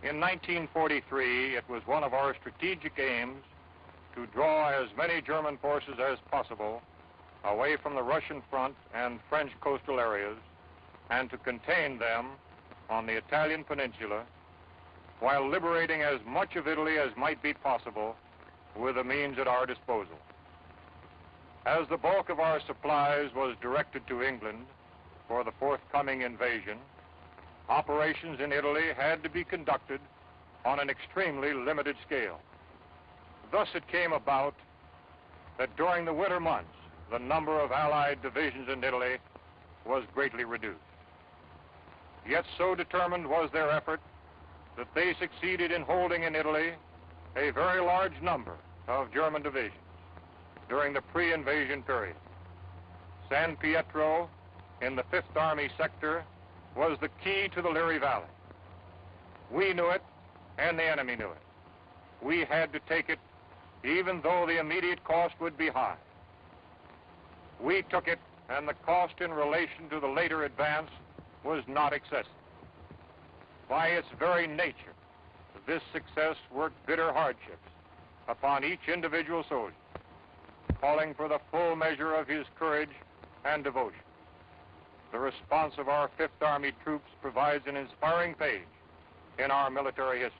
In 1943, it was one of our strategic aims to draw as many German forces as possible away from the Russian front and French coastal areas and to contain them on the Italian peninsula while liberating as much of Italy as might be possible with the means at our disposal. As the bulk of our supplies was directed to England for the forthcoming invasion, operations in Italy had to be conducted on an extremely limited scale. Thus it came about that during the winter months, the number of Allied divisions in Italy was greatly reduced. Yet so determined was their effort that they succeeded in holding in Italy a very large number of German divisions during the pre-invasion period. San Pietro in the 5th Army sector was the key to the Liri Valley. We knew it, and the enemy knew it. We had to take it, even though the immediate cost would be high. We took it, and the cost in relation to the later advance was not excessive. By its very nature, this success worked bitter hardships upon each individual soldier, calling for the full measure of his courage and devotion. The response of our 5th Army troops provides an inspiring page in our military history.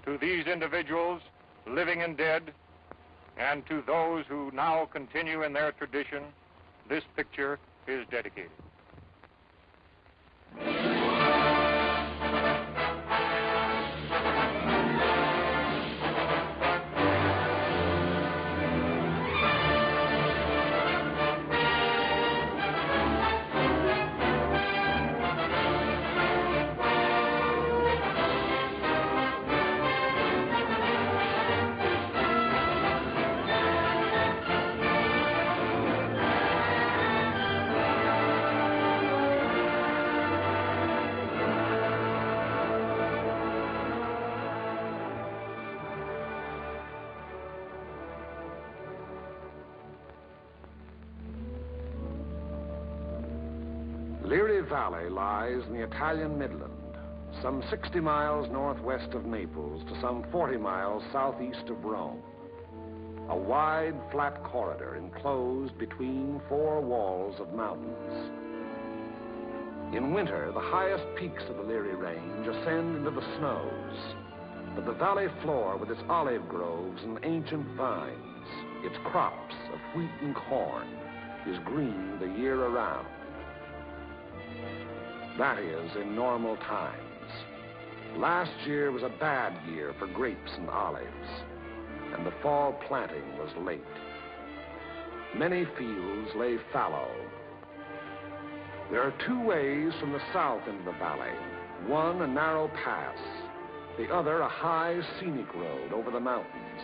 To these individuals, living and dead, and to those who now continue in their tradition, this picture is dedicated. Liri Valley lies in the Italian Midland, some 60 miles northwest of Naples to some 40 miles southeast of Rome. A wide, flat corridor enclosed between 4 walls of mountains. In winter, the highest peaks of the Liri Range ascend into the snows, but the valley floor with its olive groves and ancient vines, its crops of wheat and corn, is green the year around. That is, in normal times. Last year was a bad year for grapes and olives, and the fall planting was late. Many fields lay fallow. There are 2 ways from the south into the valley, one a narrow pass, the other a high scenic road over the mountains.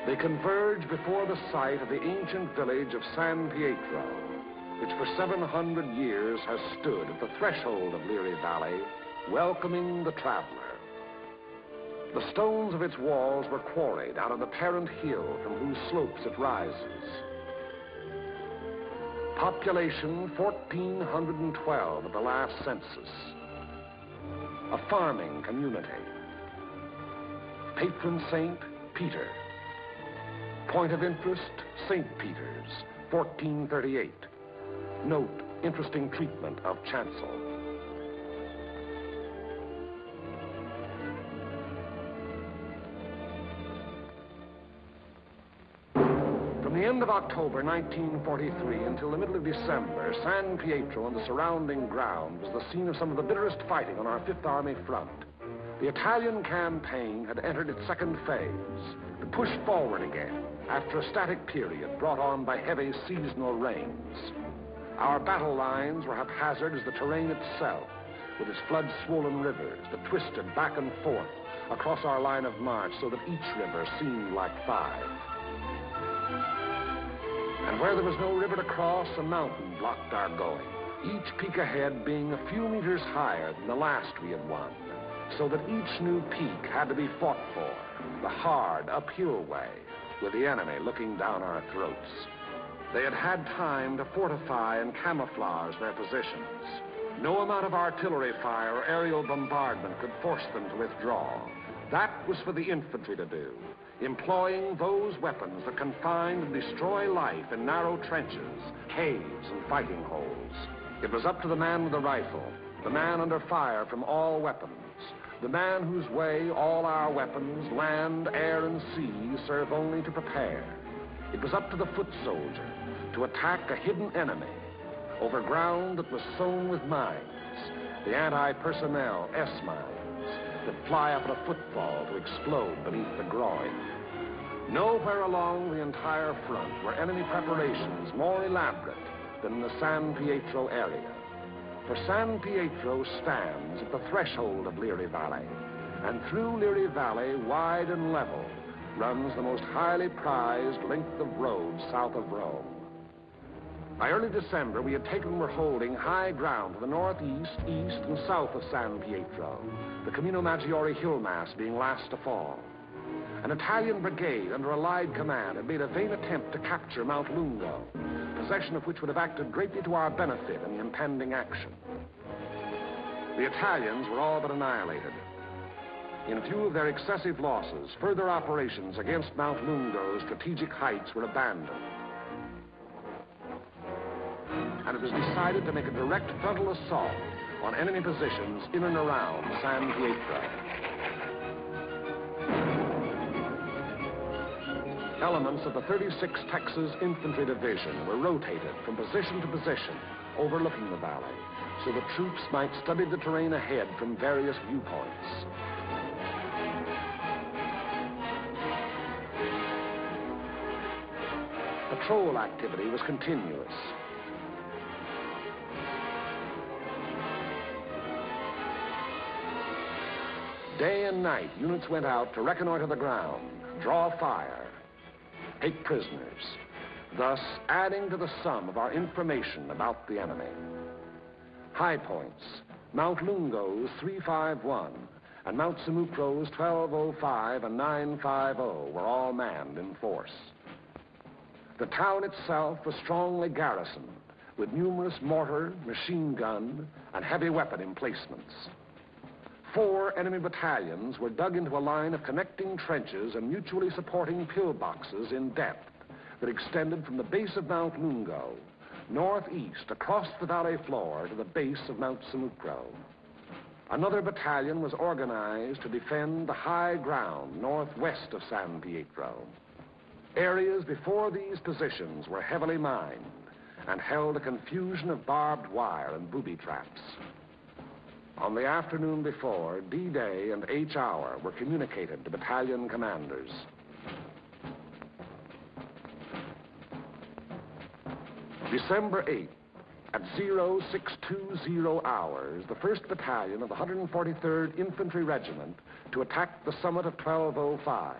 They converge before the site of the ancient village of San Pietro, which for 700 years has stood at the threshold of Liri Valley, welcoming the traveler. The stones of its walls were quarried out of the parent hill from whose slopes it rises. Population 1,412 at the last census. A farming community. Patron saint, Peter. Point of interest, St. Peter's, 1438. Note, interesting treatment of chancel. From the end of October 1943 until the middle of December, San Pietro and the surrounding ground was the scene of some of the bitterest fighting on our 5th Army front. The Italian campaign had entered its second phase, to push forward again after a static period brought on by heavy seasonal rains. Our battle lines were haphazard as the terrain itself, with its flood-swollen rivers that twisted back and forth across our line of march so that each river seemed like 5. And where there was no river to cross, a mountain blocked our going, each peak ahead being a few meters higher than the last we had won, so that each new peak had to be fought for, the hard, uphill way, with the enemy looking down our throats. They had had time to fortify and camouflage their positions. No amount of artillery fire or aerial bombardment could force them to withdraw. That was for the infantry to do, employing those weapons that confine and destroy life in narrow trenches, caves, and fighting holes. It was up to the man with the rifle, the man under fire from all weapons, the man whose way all our weapons, land, air, and sea, serve only to prepare. It was up to the foot soldier to attack a hidden enemy over ground that was sown with mines, the anti-personnel S-mines that fly up at a football to explode beneath the groin. Nowhere along the entire front were enemy preparations more elaborate than in the San Pietro area. For San Pietro stands at the threshold of Liri Valley, and through Liri Valley, wide and level, runs the most highly prized length of road south of Rome. By early December, we had taken and were holding high ground to the northeast, east, and south of San Pietro, the Camino Maggiore hill mass being last to fall. An Italian brigade under Allied command had made a vain attempt to capture Mount Lungo, possession of which would have acted greatly to our benefit in the impending action. The Italians were all but annihilated. In view of their excessive losses, further operations against Mount Lungo's strategic heights were abandoned. And it was decided to make a direct frontal assault on enemy positions in and around San Pietro. Elements of the 36th Texas Infantry Division were rotated from position to position, overlooking the valley, so the troops might study the terrain ahead from various viewpoints. Patrol activity was continuous. Day and night, units went out to reconnoiter the ground, draw fire, take prisoners, thus adding to the sum of our information about the enemy. High points, Mount Lungo's 351 and Mount Simucro's 1205 and 950 were all manned in force. The town itself was strongly garrisoned with numerous mortar, machine gun, and heavy weapon emplacements. 4 enemy battalions were dug into a line of connecting trenches and mutually supporting pillboxes in depth that extended from the base of Mount Lungo, northeast across the valley floor to the base of Mount Simucro. Another battalion was organized to defend the high ground northwest of San Pietro. Areas before these positions were heavily mined and held a confusion of barbed wire and booby traps. On the afternoon before, D-Day and H-Hour were communicated to battalion commanders. December 8th, at 0620 hours, the 1st Battalion of the 143rd Infantry Regiment to attack the summit of 1205,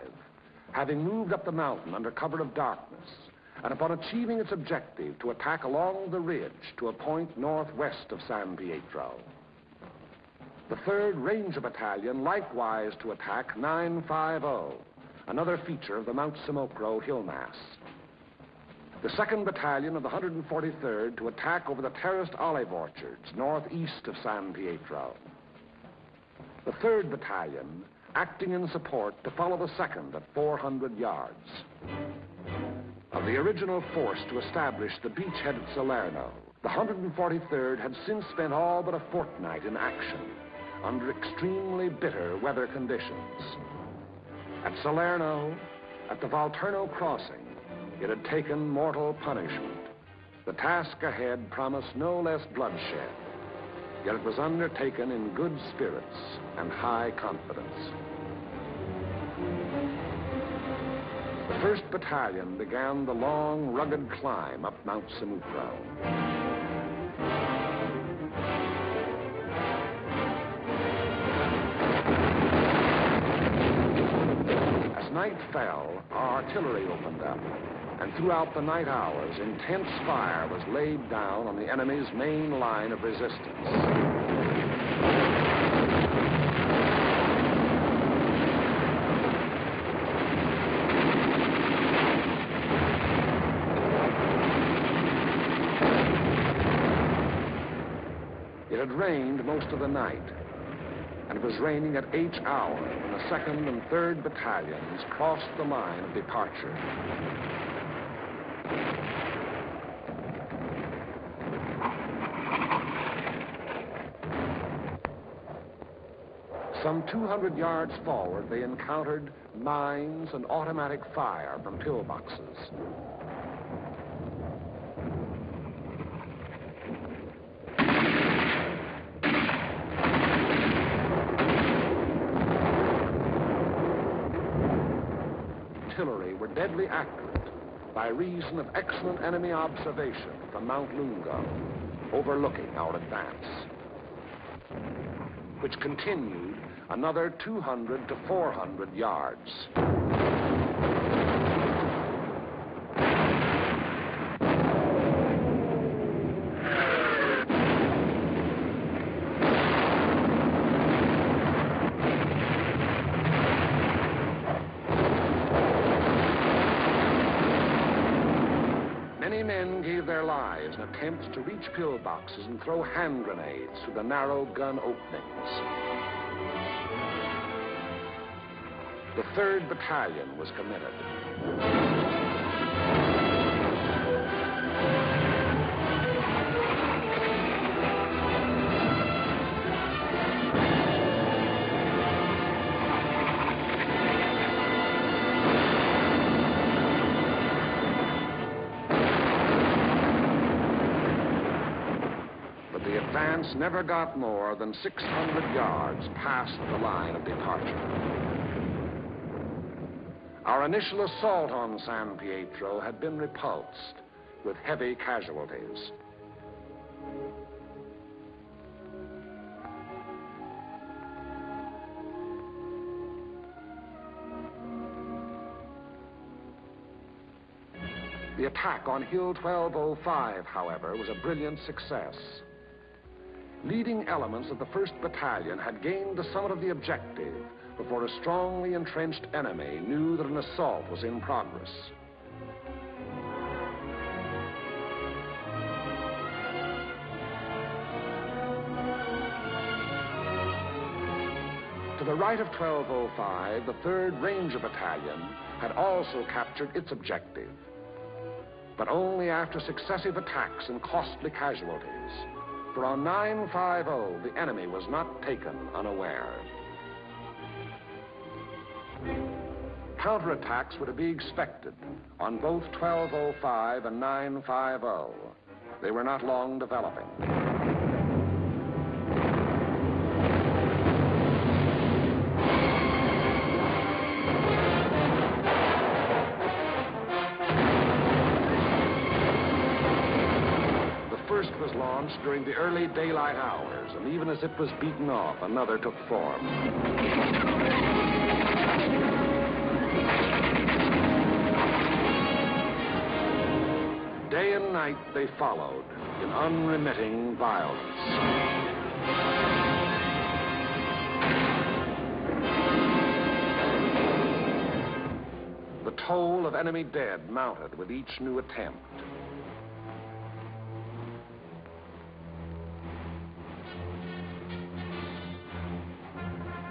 having moved up the mountain under cover of darkness, and upon achieving its objective to attack along the ridge to a point northwest of San Pietro. The 3rd Ranger Battalion likewise to attack 950, another feature of the Mount Simucro hill mass. The 2nd Battalion of the 143rd to attack over the terraced olive orchards northeast of San Pietro. The 3rd Battalion acting in support to follow the 2nd at 400 yards. Of the original force to establish the beachhead at Salerno, the 143rd had since spent all but a fortnight in action under extremely bitter weather conditions. At Salerno, at the Volturno crossing, it had taken mortal punishment. The task ahead promised no less bloodshed, yet it was undertaken in good spirits and high confidence. The 1st Battalion began the long, rugged climb up Mount Simucro. As night fell, our artillery opened up, and throughout the night hours, intense fire was laid down on the enemy's main line of resistance. It had rained most of the night, and it was raining at each hour when the 2nd and 3rd battalions crossed the line of departure. Some 200 yards forward, they encountered mines and automatic fire from pillboxes. Artillery were deadly accurate by reason of excellent enemy observation from Mount Lungo, overlooking our advance, which continued another 200 to 400 yards. Many men gave their lives in attempts to reach pillboxes and throw hand grenades through the narrow gun openings. The 3rd Battalion was committed. But the advance never got more than 600 yards past the line of departure. Our initial assault on San Pietro had been repulsed with heavy casualties. The attack on Hill 1205, however, was a brilliant success. Leading elements of the 1st Battalion had gained the summit of the objective before a strongly entrenched enemy knew that an assault was in progress. To the right of 1205, the 3rd Ranger Battalion had also captured its objective, but only after successive attacks and costly casualties. For on 950, the enemy was not taken unaware. Counterattacks were to be expected on both 1205 and 950. They were not long developing. The first was launched during the early daylight hours, and even as it was beaten off, another took form. Day and night they followed in unremitting violence. The toll of enemy dead mounted with each new attempt.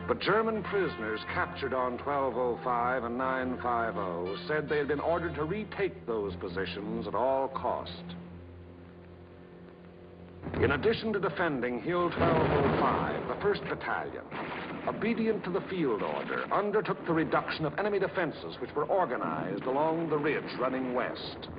But German prisoners captured on 1205 and 950 said they had been ordered to retake those positions at all cost. In addition to defending Hill 1205, the 1st Battalion, obedient to the field order, undertook the reduction of enemy defenses which were organized along the ridge running west.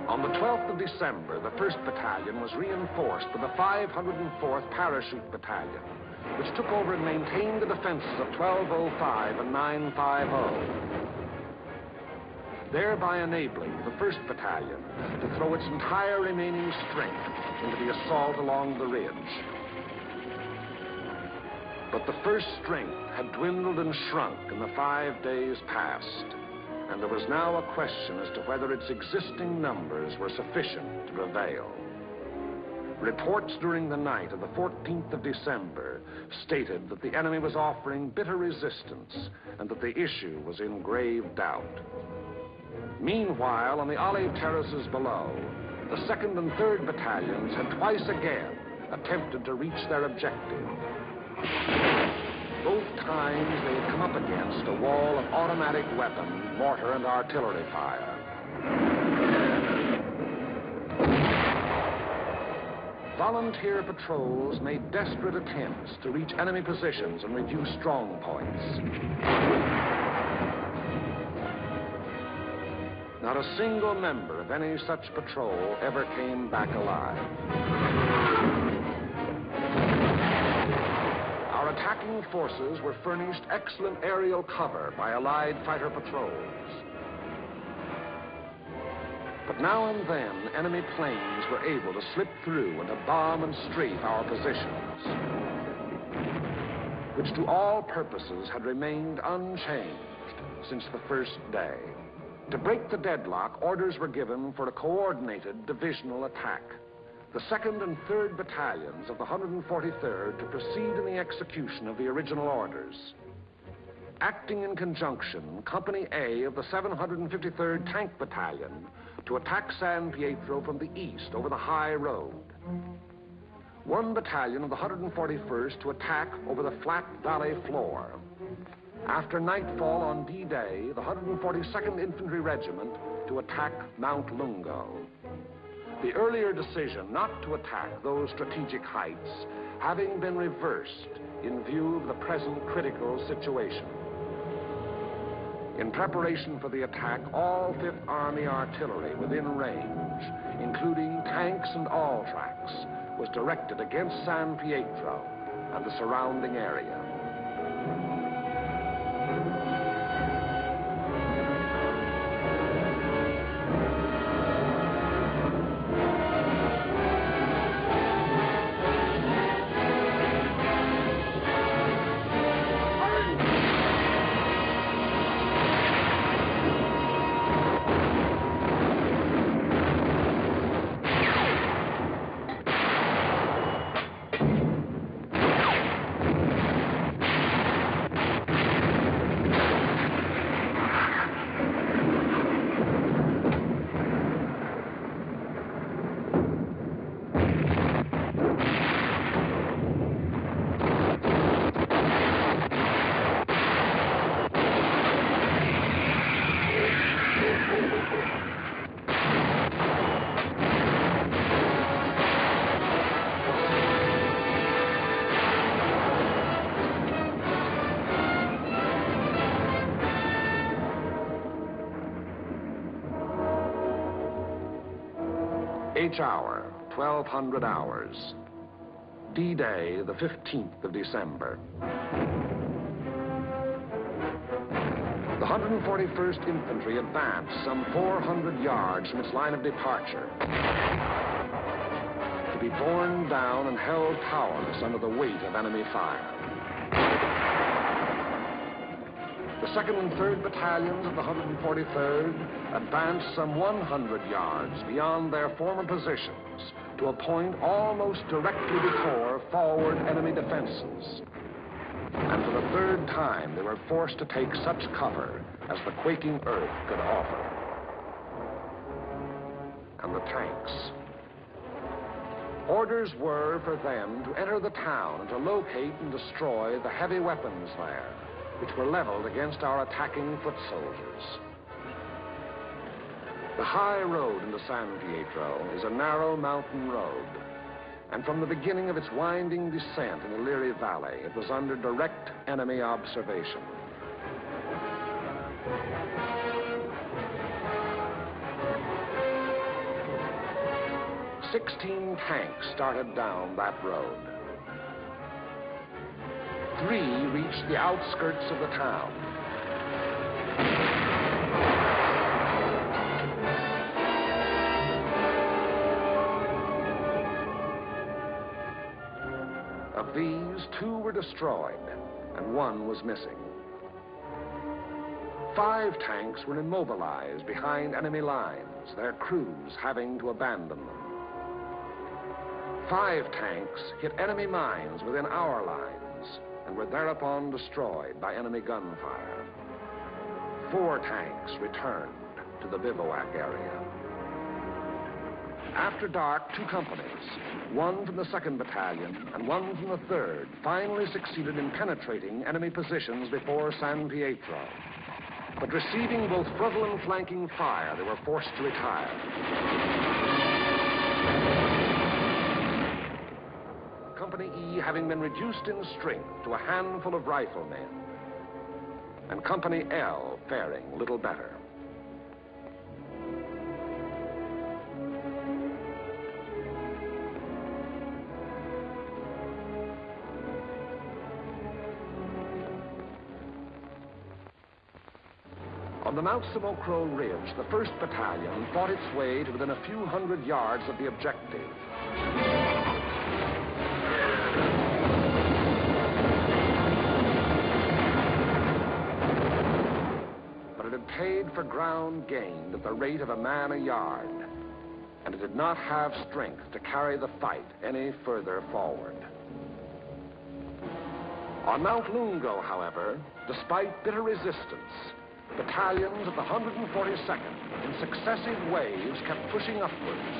On the 12th of December, the 1st Battalion was reinforced by the 504th Parachute Battalion, which took over and maintained the defenses of 1205 and 950. thereby enabling the 1st Battalion to throw its entire remaining strength into the assault along the ridge. But the first strength had dwindled and shrunk in the 5 days past, and there was now a question as to whether its existing numbers were sufficient to prevail. Reports during the night of the 14th of December stated that the enemy was offering bitter resistance and that the issue was in grave doubt. Meanwhile, on the olive terraces below, the 2nd and 3rd Battalions had twice again attempted to reach their objective. Both times they had come up against a wall of automatic weapon, mortar, and artillery fire. Volunteer patrols made desperate attempts to reach enemy positions and reduce strong points. Not a single member of any such patrol ever came back alive. Our attacking forces were furnished excellent aerial cover by Allied fighter patrols. But now and then, enemy planes were able to slip through and to bomb and strafe our positions, which to all purposes had remained unchanged since the first day. To break the deadlock, orders were given for a coordinated divisional attack. The 2nd and 3rd Battalions of the 143rd to proceed in the execution of the original orders. Acting in conjunction, Company A of the 753rd Tank Battalion to attack San Pietro from the east over the high road. 1 battalion of the 141st to attack over the flat valley floor. After nightfall on D-Day, the 142nd Infantry Regiment to attack Mount Lungo. The earlier decision not to attack those strategic heights having been reversed in view of the present critical situation. In preparation for the attack, all 5th Army artillery within range, including tanks and all tracks, was directed against San Pietro and the surrounding area. H hour, 1200 hours. D-Day, the 15th of December. The 141st Infantry advanced some 400 yards from its line of departure, to be borne down and held powerless under the weight of enemy fire. The 2nd and 3rd Battalions of the 143rd advanced some 100 yards beyond their former positions to a point almost directly before forward enemy defenses. And for the 3rd time, they were forced to take such cover as the quaking earth could offer. And the tanks. Orders were for them to enter the town and to locate and destroy the heavy weapons there, which were leveled against our attacking foot soldiers. The high road into San Pietro is a narrow mountain road, and from the beginning of its winding descent in the Liri Valley, it was under direct enemy observation. "16 tanks started down that road. 3 reached the outskirts of the town. Of these, 2 were destroyed, and 1 was missing. 5 tanks were immobilized behind enemy lines, their crews having to abandon them. 5 tanks hit enemy mines within our lines and were thereupon destroyed by enemy gunfire. 4 tanks returned to the bivouac area. After dark, 2 companies, 1 from the 2nd Battalion and 1 from the 3rd, finally succeeded in penetrating enemy positions before San Pietro. But receiving both frontal and flanking fire, they were forced to retire. Company E having been reduced in strength to a handful of riflemen, and Company L faring little better. On the Mount Samocro Ridge, the 1st Battalion fought its way to within a few hundred yards of the objective. But it had paid for ground gained at the rate of a man a yard, and it did not have strength to carry the fight any further forward. On Mount Lungo, however, despite bitter resistance, battalions of the 142nd, in successive waves, kept pushing upwards,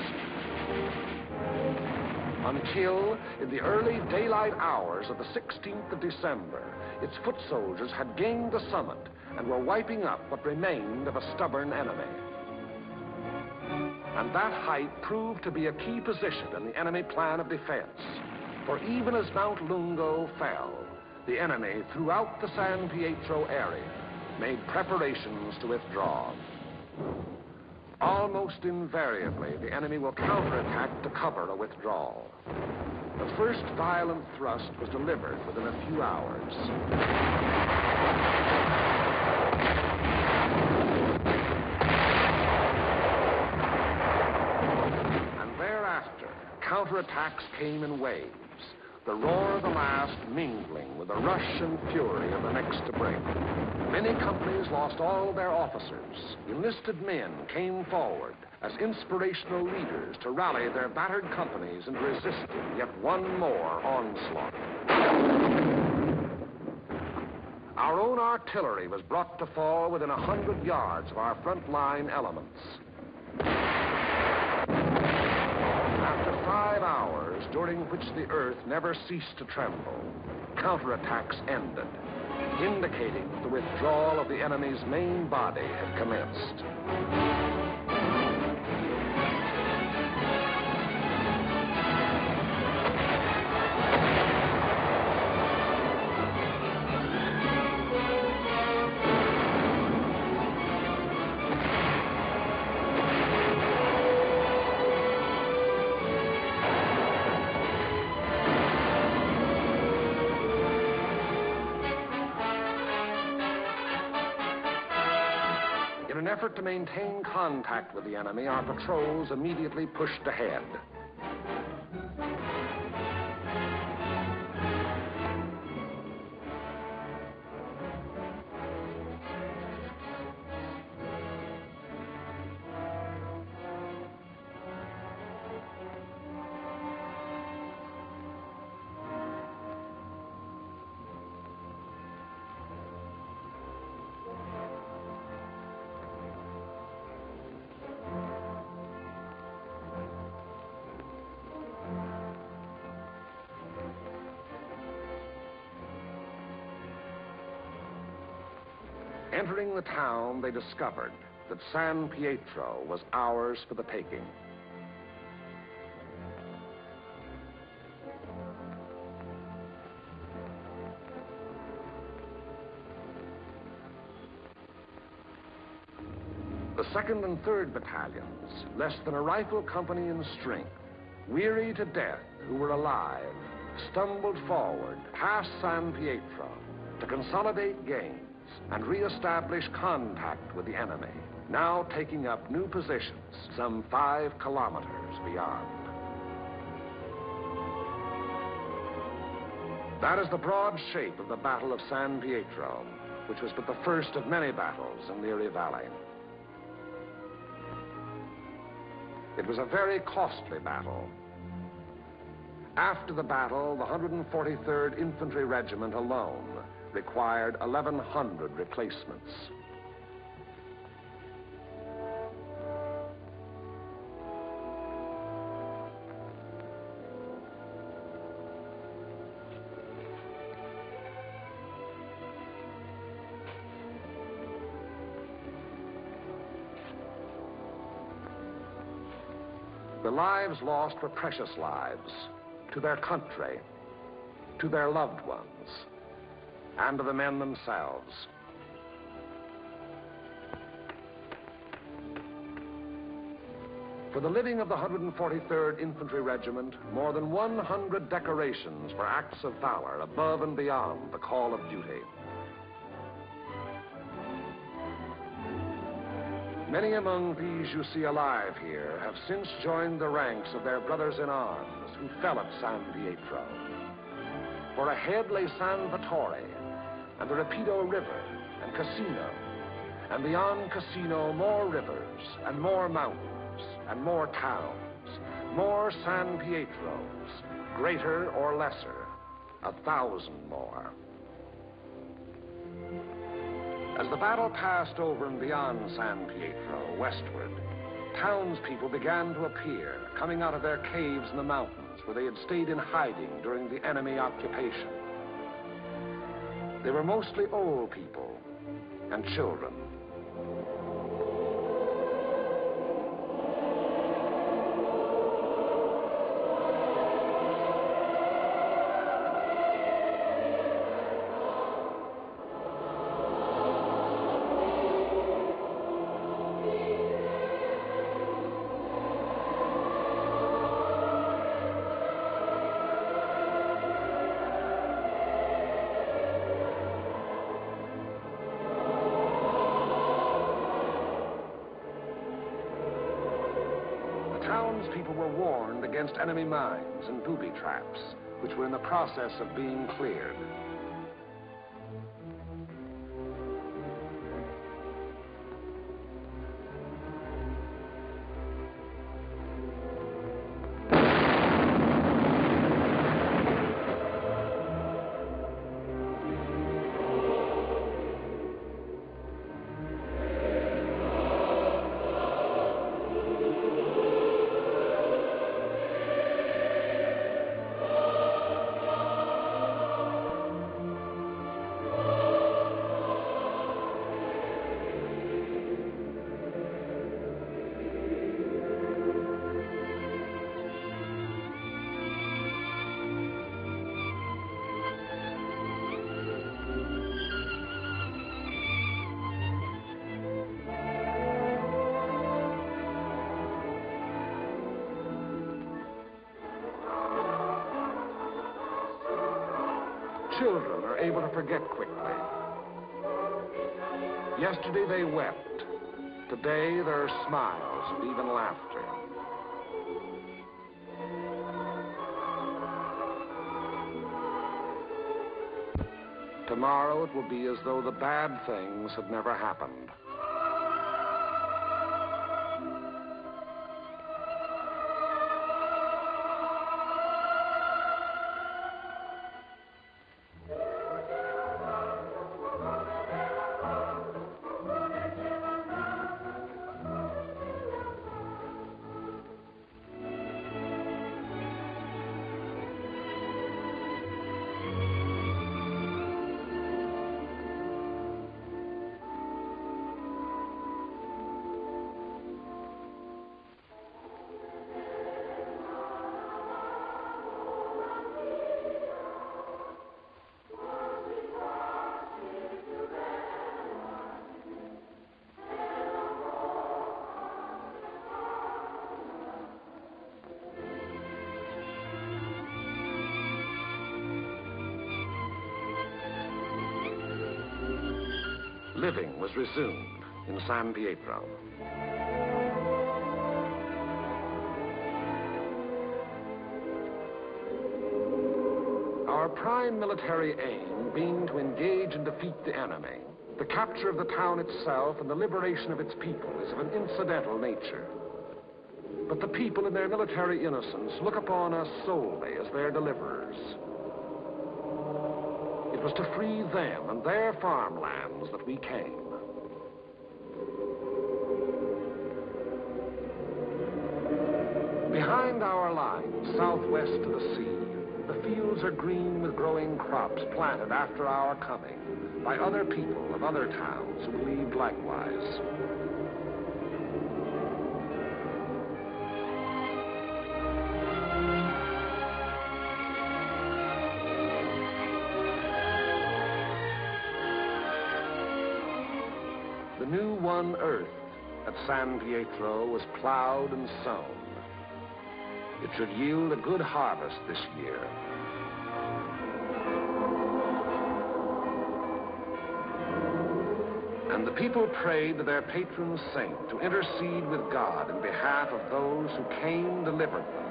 until, in the early daylight hours of the 16th of December, its foot soldiers had gained the summit and were wiping up what remained of a stubborn enemy. And that height proved to be a key position in the enemy plan of defense, for even as Mount Lungo fell, the enemy throughout the San Pietro area made preparations to withdraw. Almost invariably, the enemy will counterattack to cover a withdrawal. The first violent thrust was delivered within a few hours. And thereafter, counterattacks came in waves, the roar of the last mingling with the rush and fury of the next to break. Many companies lost all their officers. Enlisted men came forward as inspirational leaders to rally their battered companies into resisting yet one more onslaught. Our own artillery was brought to fall within 100 yards of our front-line elements. After 5 hours, during which the earth never ceased to tremble, counterattacks ended, indicating that the withdrawal of the enemy's main body had commenced. In an effort to maintain contact with the enemy, our patrols immediately pushed ahead. Entering the town, they discovered that San Pietro was ours for the taking. The 2nd and 3rd battalions, less than a rifle company in strength, weary to death who were alive, stumbled forward past San Pietro to consolidate gains and re-establish contact with the enemy, now taking up new positions some 5 kilometers beyond. That is the broad shape of the Battle of San Pietro, which was but the first of many battles in the Erie Valley. It was a very costly battle. After the battle, the 143rd Infantry Regiment alone required 1,100 replacements. The lives lost were precious lives to their country, to their loved ones, and to the men themselves. For the living of the 143rd Infantry Regiment, more than 100 decorations for acts of valor above and beyond the call of duty. Many among these you see alive here have since joined the ranks of their brothers in arms who fell at San Pietro. For ahead lay San Vittore and the Rapido River and Cassino, and beyond Cassino more rivers and more mountains and more towns, more San Pietros, greater or lesser, 1,000 more. As the battle passed over and beyond San Pietro, westward, townspeople began to appear, coming out of their caves in the mountains where they had stayed in hiding during the enemy occupation. They were mostly old people and children. Townspeople were warned against enemy mines and booby traps, which were in the process of being cleared. Children are able to forget quickly. Yesterday they wept. Today there are smiles and even laughter. Tomorrow it will be as though the bad things had never happened. Living was resumed in San Pietro. Our prime military aim being to engage and defeat the enemy, the capture of the town itself and the liberation of its people is of an incidental nature. But the people in their military innocence look upon us solely as their deliverers. It was to free them and their farmlands that we came. Behind our lines, southwest to the sea, the fields are green with growing crops planted after our coming by other people of other towns who believed likewise. The new won earth at San Pietro was plowed and sown. It should yield a good harvest this year. And the people prayed to their patron saint to intercede with God in behalf of those who came, delivered them,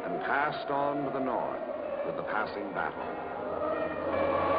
and passed on to the north with the passing battle.